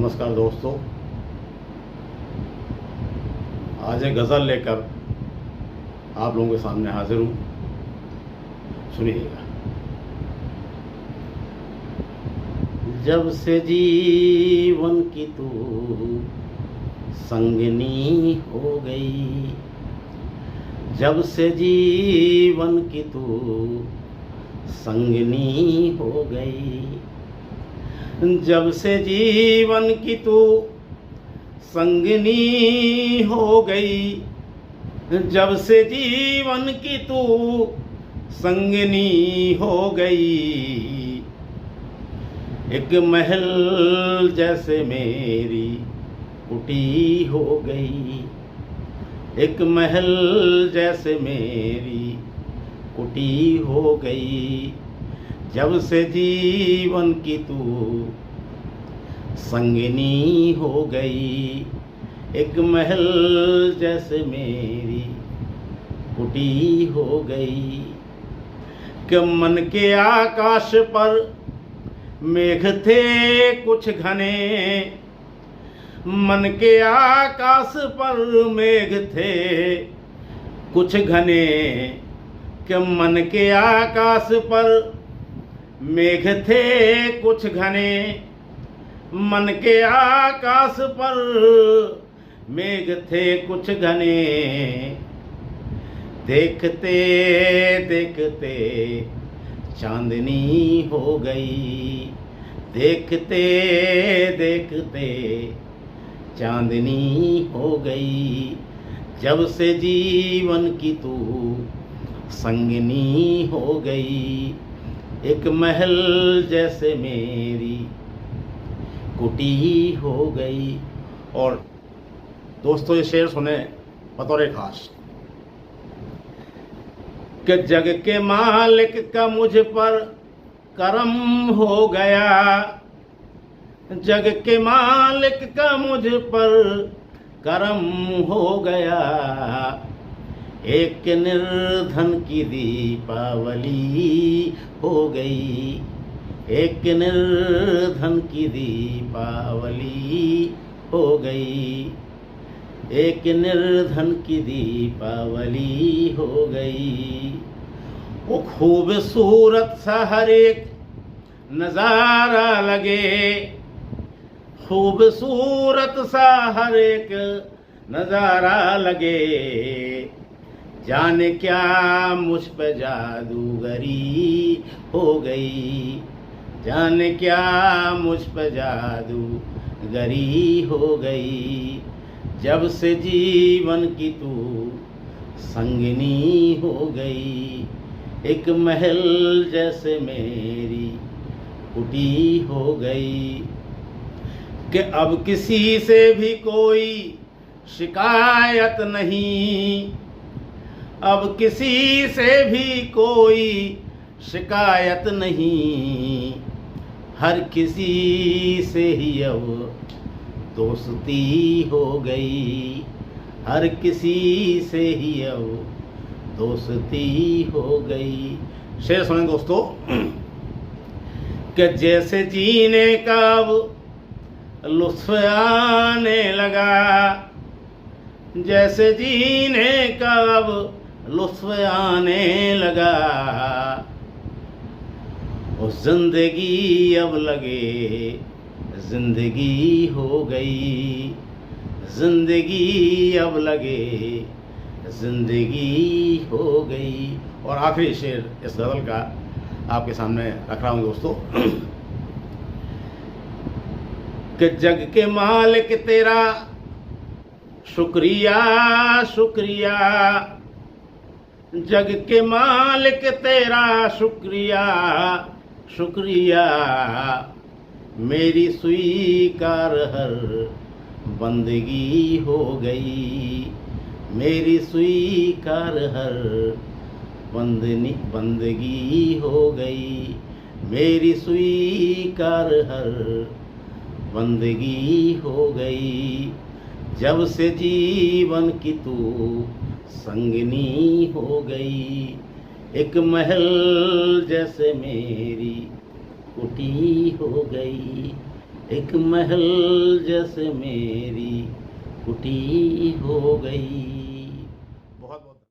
नमस्कार दोस्तों, आज एक गज़ल लेकर आप लोगों के सामने हाजिर हूँ। सुनिएगा। जब से जीवन की तू संगनी हो गई, जब से जीवन की तू संगनी हो गई, जब से जीवन की तू संगनी हो गई, जब से जीवन की तू संगनी हो गई, एक महल जैसे मेरी कुटी हो गई, एक महल जैसे मेरी कुटी हो गई, जब से जीवन की तू संगनी हो गई, एक महल जैसे मेरी कुटी हो गई। कि मन के आकाश पर मेघ थे कुछ घने, मन के आकाश पर मेघ थे कुछ घने, कि मन के आकाश पर मेघ थे कुछ घने, मन के आकाश पर मेघ थे कुछ घने, देखते देखते चांदनी हो गई, देखते देखते चांदनी हो गई, जब से जीवन की तू संगनी हो गई, एक महल जैसे मेरी कुटी हो गई। और दोस्तों, ये शेर सुने बतौर खास कि जग के मालिक का मुझ पर करम हो गया, जग के मालिक का मुझ पर करम हो गया, एक निर्धन की दीपावली हो गई, एक निर्धन की दीपावली हो गई, एक निर्धन की दीपावली हो गई। वो खूबसूरत सा हर एक नज़ारा लगे, खूबसूरत सा हर एक नज़ारा लगे, जाने क्या मुझ पे जादूगरी हो गई, जाने क्या मुझ पे जादूगरी हो गई, जब से जीवन की तू संगनी हो गई, एक महल जैसे मेरी कुटी हो गई। कि अब किसी से भी कोई शिकायत नहीं, अब किसी से भी कोई शिकायत नहीं, हर किसी से ही अब दोस्ती हो गई, हर किसी से ही अब दोस्ती हो गई। शेर सुने दोस्तों कि जैसे जीने का अब लुत्फ़ आने लगा, जैसे जीने का अब लुत्फ़ आने लगा, उस जिंदगी अब लगे जिंदगी हो गई, जिंदगी अब लगे जिंदगी हो गई। और आखिरी शेर इस गज़ल का आपके सामने रख रहा हूँ दोस्तों कि जग के मालिक तेरा शुक्रिया शुक्रिया, जग के मालिक तेरा शुक्रिया शुक्रिया, मेरी स्वीकार हर बंदगी हो गई, मेरी स्वीकार हर बंदगी हो गई, मेरी स्वीकार हर बंदगी हो गई, जब से जीवन की तू संगनी हो गई, एक महल जैसे मेरी कुटी हो गई, एक महल जैसे मेरी कुटी हो गई। बहुत बहुत